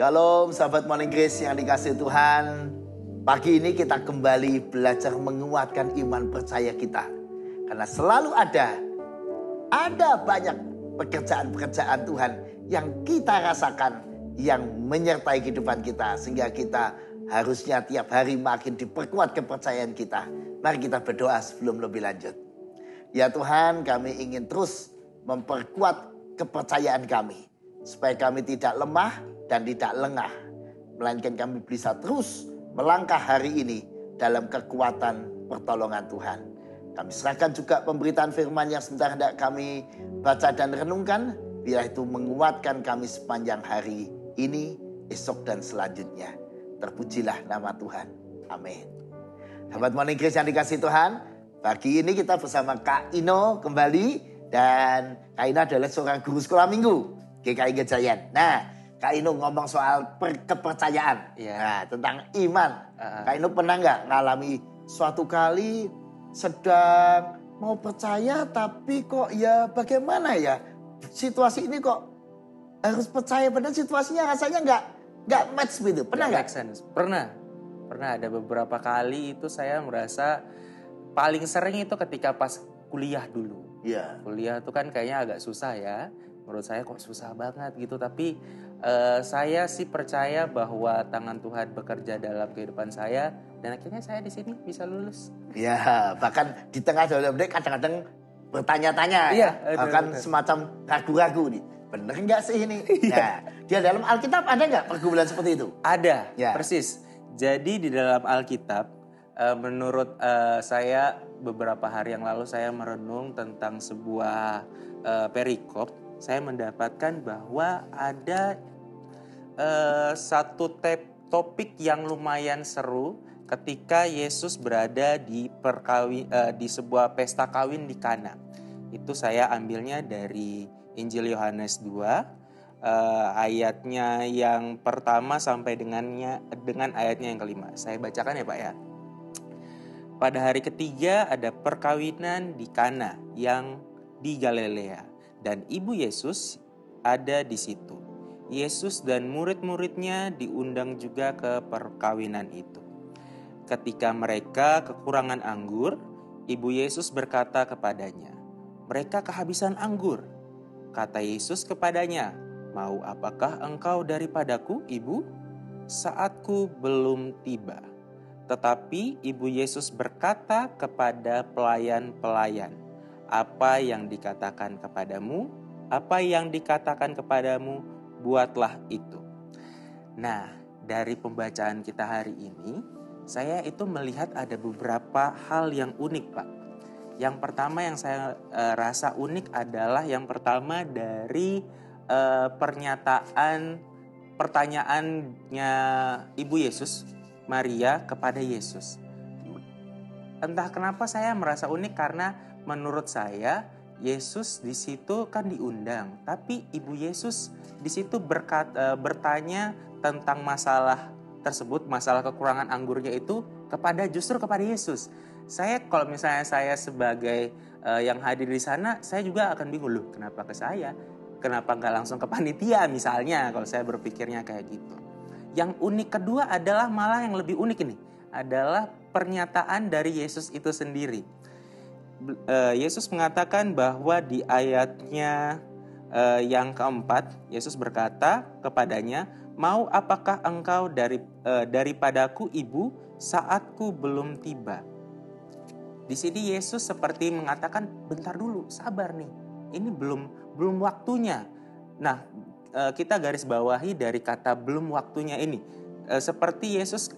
Shalom sahabat Morning Grace yang dikasihi Tuhan. Pagi ini kita kembali belajar menguatkan iman percaya kita. Karena selalu ada banyak pekerjaan-pekerjaan Tuhan yang kita rasakan, yang menyertai kehidupan kita. Sehingga kita harusnya tiap hari makin diperkuat kepercayaan kita. Mari kita berdoa sebelum lebih lanjut. Ya Tuhan, kami ingin terus memperkuat kepercayaan kami. Supaya kami tidak lemah dan tidak lengah. Melainkan kami bisa terus melangkah hari ini dalam kekuatan pertolongan Tuhan. Kami serahkan juga pemberitaan firman yang sebentar hendak kami baca dan renungkan. Biar itu menguatkan kami sepanjang hari ini, esok dan selanjutnya. Terpujilah nama Tuhan. Amin. Sahabat Morning Grace yang dikasihi Tuhan. Pagi ini kita bersama Kak Ino kembali. Dan Kak Ino adalah seorang guru sekolah minggu GKI Gejayan. Nah, Kak Ino ngomong soal kepercayaan. Nah, tentang iman. Kak Ino pernah nggak ngalami suatu kali sedang mau percaya tapi kok ya bagaimana ya? Situasi ini kok harus percaya, padahal situasinya rasanya nggak match gitu. Pernah nggak? Pernah ada beberapa kali itu saya merasa paling sering itu ketika pas kuliah dulu. Iya. Kuliah itu kan kayaknya agak susah ya. Menurut saya kok susah banget gitu. Tapi saya sih percaya bahwa tangan Tuhan bekerja dalam kehidupan saya. Dan akhirnya saya di sini bisa lulus. Ya, bahkan di tengah jalan kadang-kadang bertanya-tanya. Iya, bahkan betul. semacam ragu-ragu nih. Bener nggak sih ini? Nah, di dalam Alkitab ada nggak pergumulan seperti itu? Ada, Ya. persis. Jadi di dalam Alkitab, menurut saya beberapa hari yang lalu saya merenung tentang sebuah perikop. Saya mendapatkan bahwa ada satu topik yang lumayan seru ketika Yesus berada di sebuah pesta kawin di Kana. Itu saya ambilnya dari Injil Yohanes 2, ayatnya yang pertama sampai dengan ayatnya yang kelima. Saya bacakan ya Pak ya. Pada hari ketiga ada perkawinan di Kana yang di Galilea. Dan ibu Yesus ada di situ. Yesus dan murid-muridnya diundang juga ke perkawinan itu. Ketika mereka kekurangan anggur, ibu Yesus berkata kepadanya, "Mereka kehabisan anggur." Kata Yesus kepadanya, "Mau apakah engkau daripadaku, ibu? Saatku belum tiba." Tetapi ibu Yesus berkata kepada pelayan-pelayan, "Apa yang dikatakan kepadamu, buatlah itu." Nah, dari pembacaan kita hari ini, saya itu melihat ada beberapa hal yang unik, Pak. Yang pertama yang saya rasa unik adalah yang pertama dari pertanyaannya Ibu Yesus, Maria kepada Yesus. Entah kenapa saya merasa unik karena menurut saya Yesus di situ kan diundang, tapi Ibu Yesus di situ bertanya tentang masalah tersebut, masalah kekurangan anggurnya itu justru kepada Yesus. Kalau misalnya saya sebagai yang hadir di sana, saya juga akan bingung, loh kenapa ke saya? Kenapa nggak langsung ke panitia misalnya, kalau saya berpikirnya kayak gitu. Yang unik kedua adalah malah yang lebih unik ini, adalah pernyataan dari Yesus itu sendiri. Yesus mengatakan bahwa di ayatnya yang keempat, Yesus berkata kepadanya, "Mau apakah engkau daripadaku, ibu? Saatku belum tiba." Di sini Yesus seperti mengatakan, bentar dulu, sabar nih. Ini belum waktunya. Nah, kita garis bawahi dari kata belum waktunya ini. Seperti Yesus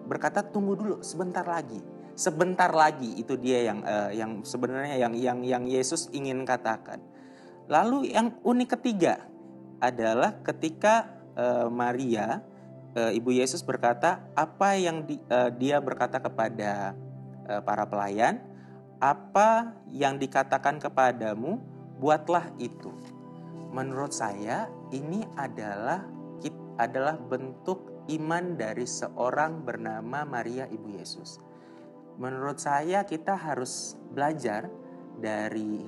berkata, tunggu dulu, sebentar lagi. Sebentar lagi, itu dia yang sebenarnya yang Yesus ingin katakan. Lalu yang unik ketiga adalah ketika Maria, ibu Yesus berkata, apa yang dia berkata kepada para pelayan, apa yang dikatakan kepadamu, buatlah itu. Menurut saya ini adalah bentuk iman dari seorang bernama Maria ibu Yesus. Menurut saya kita harus belajar dari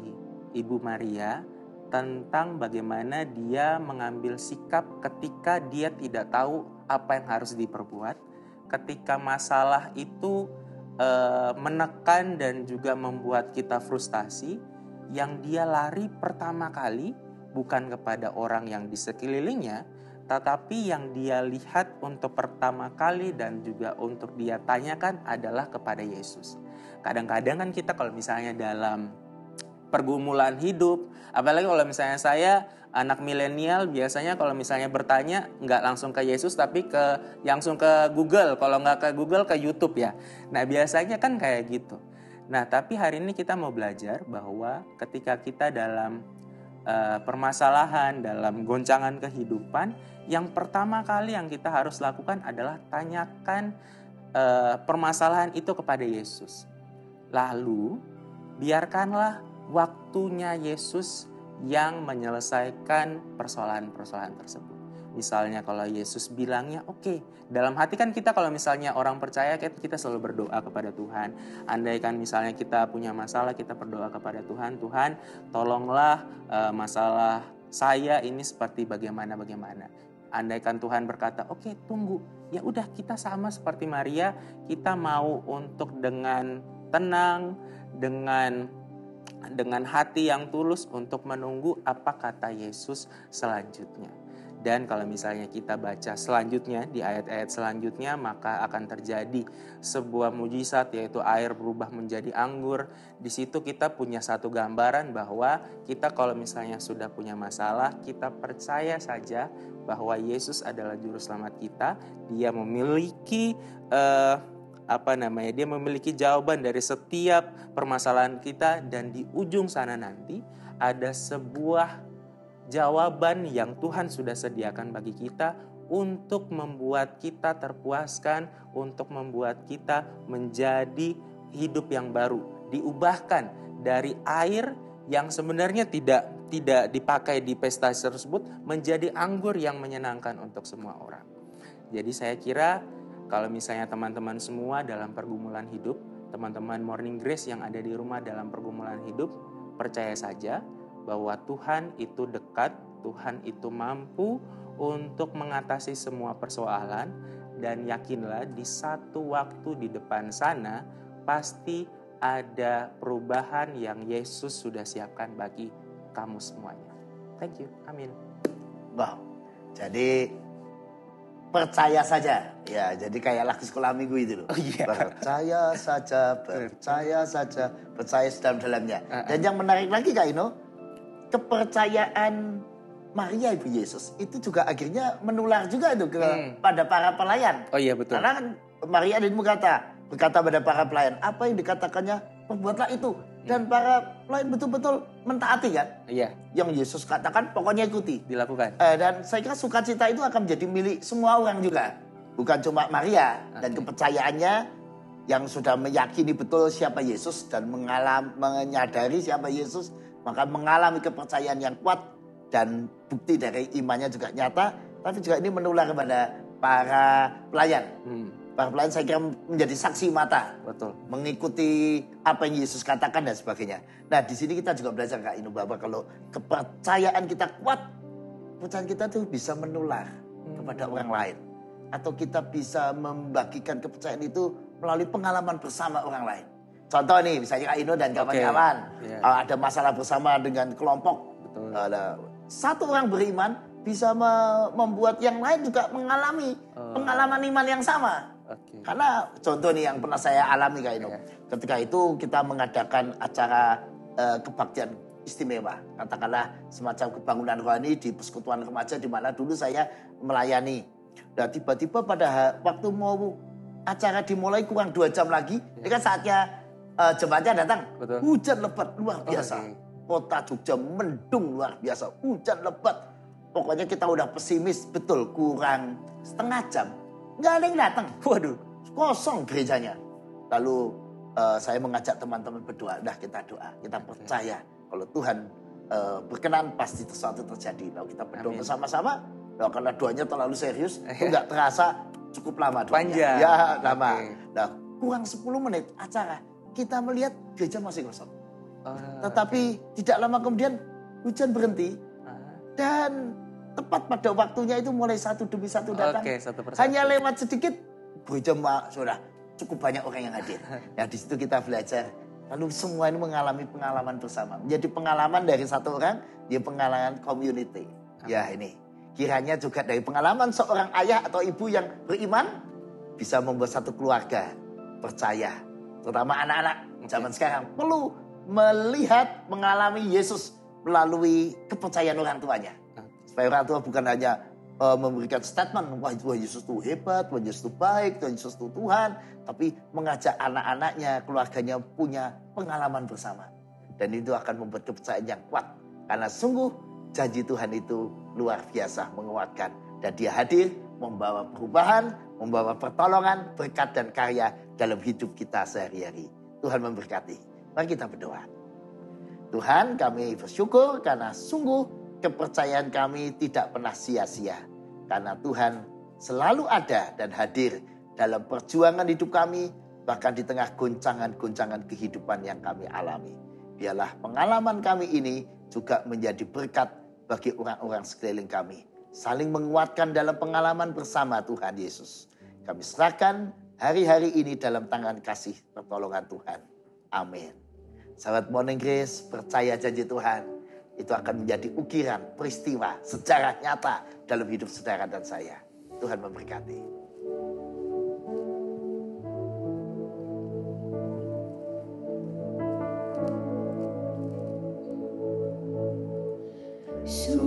Ibu Maria tentang bagaimana dia mengambil sikap ketika dia tidak tahu apa yang harus diperbuat, ketika masalah itu menekan dan juga membuat kita frustasi, yang dia lari pertama kali bukan kepada orang yang di sekelilingnya, tetapi yang dia lihat untuk pertama kali dan juga untuk dia tanyakan adalah kepada Yesus. Kadang-kadang kan kita kalau misalnya dalam pergumulan hidup, apalagi kalau misalnya saya anak milenial, biasanya kalau misalnya bertanya nggak langsung ke Yesus tapi langsung ke Google, kalau nggak ke Google ke YouTube ya. Nah biasanya kan kayak gitu. Nah tapi hari ini kita mau belajar bahwa ketika kita dalam permasalahan, dalam goncangan kehidupan, yang pertama kali yang kita harus lakukan adalah tanyakan permasalahan itu kepada Yesus. Lalu biarkanlah waktunya Yesus yang menyelesaikan persoalan-persoalan tersebut. Misalnya kalau Yesus bilangnya oke, dalam hati kan kita kalau misalnya orang percaya kita selalu berdoa kepada Tuhan. Andaikan misalnya kita punya masalah, kita berdoa kepada Tuhan, Tuhan tolonglah masalah saya ini seperti bagaimana. Andaikan Tuhan berkata oke tunggu, ya udah kita sama seperti Maria, kita mau untuk dengan tenang, dengan hati yang tulus untuk menunggu apa kata Yesus selanjutnya. Dan kalau misalnya kita baca selanjutnya di ayat-ayat selanjutnya, maka akan terjadi sebuah mujizat, yaitu air berubah menjadi anggur. Di situ kita punya satu gambaran bahwa kita kalau misalnya sudah punya masalah, kita percaya saja bahwa Yesus adalah juru selamat kita. Dia memiliki dia memiliki jawaban dari setiap permasalahan kita, dan di ujung sana nanti ada sebuah jawaban yang Tuhan sudah sediakan bagi kita untuk membuat kita terpuaskan, untuk membuat kita menjadi hidup yang baru, diubahkan dari air yang sebenarnya tidak dipakai di pesta tersebut menjadi anggur yang menyenangkan untuk semua orang. Jadi saya kira kalau misalnya teman-teman semua dalam pergumulan hidup, teman-teman Morning Grace yang ada di rumah dalam pergumulan hidup, percaya saja bahwa Tuhan itu dekat, Tuhan itu mampu untuk mengatasi semua persoalan, dan yakinlah di satu waktu di depan sana pasti ada perubahan yang Yesus sudah siapkan bagi kamu semuanya. Thank you. Amin. Wow. Jadi percaya saja. Ya, jadi kayak lagu sekolah minggu itu loh. Oh, iya. Percaya saja, percaya sedalam-dalamnya. Dan yang menarik lagi Kak Ino, kepercayaan Maria Ibu Yesus itu juga akhirnya menular juga itu pada para pelayan. Oh iya betul. Karena kan Maria berkata pada para pelayan, apa yang dikatakannya perbuatlah itu. Dan para pelayan betul-betul mentaati kan. Iya. Yang Yesus katakan pokoknya ikuti. Dilakukan. Dan saya kira sukacita itu akan menjadi milik semua orang juga. Bukan cuma Maria. Dan kepercayaannya yang sudah meyakini betul siapa Yesus dan menyadari siapa Yesus, maka mengalami kepercayaan yang kuat dan bukti dari imannya juga nyata. Tapi juga ini menular kepada para pelayan. Para pelayan saya kira menjadi saksi mata. Betul. Mengikuti apa yang Yesus katakan dan sebagainya. Nah di sini kita juga belajar Kak Inu bahwa kalau kepercayaan kita kuat, kepercayaan kita tuh bisa menular kepada orang lain. Atau kita bisa membagikan kepercayaan itu melalui pengalaman bersama orang lain. Contoh nih misalnya Kak Ino dan kawan-kawan. Ada masalah bersama dengan kelompok. Betul. Satu orang beriman bisa membuat yang lain juga mengalami pengalaman iman yang sama. Karena contoh nih yang pernah saya alami Kak Ino. Ketika itu kita mengadakan acara kebaktian istimewa. Katakanlah semacam kebangunan rohani di persekutuan remaja di mana dulu saya melayani. Nah tiba-tiba pada waktu mau acara dimulai kurang 2 jam lagi. Ini kan saatnya jemaatnya datang. Betul. Hujan lebat luar biasa. Kota Jogja mendung luar biasa. Hujan lebat. Pokoknya kita udah pesimis betul. Kurang setengah jam. Nggak ada yang datang. Waduh. Kosong gerejanya. Lalu saya mengajak teman-teman berdoa. Udah kita doa. Kita percaya. Kalau Tuhan berkenan pasti sesuatu terjadi. Lalu kita berdoa bersama-sama. Lalu karena doanya terlalu serius. Itu nggak terasa cukup lama doanya. Panjang. Ya lama. Nah kurang 10 menit acara. Kita melihat gereja masih kosong. Tetapi tidak lama kemudian hujan berhenti. Ah. Dan tepat pada waktunya itu mulai satu demi satu datang. Oke, satu persatu. Hanya lewat sedikit, berjemaah sudah cukup banyak orang yang hadir. Ya di situ kita belajar. Lalu semua ini mengalami pengalaman bersama. Menjadi pengalaman dari satu orang, dia pengalaman community. Ya ini. Kiranya juga dari pengalaman seorang ayah atau ibu yang beriman, bisa membuat satu keluarga percaya. Terutama anak-anak zaman sekarang perlu melihat, mengalami Yesus melalui kepercayaan orang tuanya. Supaya orang tua bukan hanya memberikan statement, wah Yesus itu hebat, wah Yesus itu baik, wah Yesus itu Tuhan. Tapi mengajak anak-anaknya, keluarganya punya pengalaman bersama. Dan itu akan membuat kepercayaan yang kuat. Karena sungguh janji Tuhan itu luar biasa menguatkan. Dan dia hadir membawa perubahan, membawa pertolongan, berkat dan karya dalam hidup kita sehari-hari. Tuhan memberkati. Mari kita berdoa. Tuhan, kami bersyukur karena sungguh kepercayaan kami tidak pernah sia-sia. Karena Tuhan selalu ada dan hadir dalam perjuangan hidup kami, bahkan di tengah goncangan-goncangan kehidupan yang kami alami. Biarlah pengalaman kami ini juga menjadi berkat bagi orang-orang sekeliling kami. Saling menguatkan dalam pengalaman bersama Tuhan Yesus. Kami serahkan hari-hari ini dalam tangan kasih pertolongan Tuhan. Amin. Sahabat Morning Grace, percaya janji Tuhan. Itu akan menjadi ukiran, peristiwa, sejarah nyata dalam hidup saudara dan saya. Tuhan memberkati. So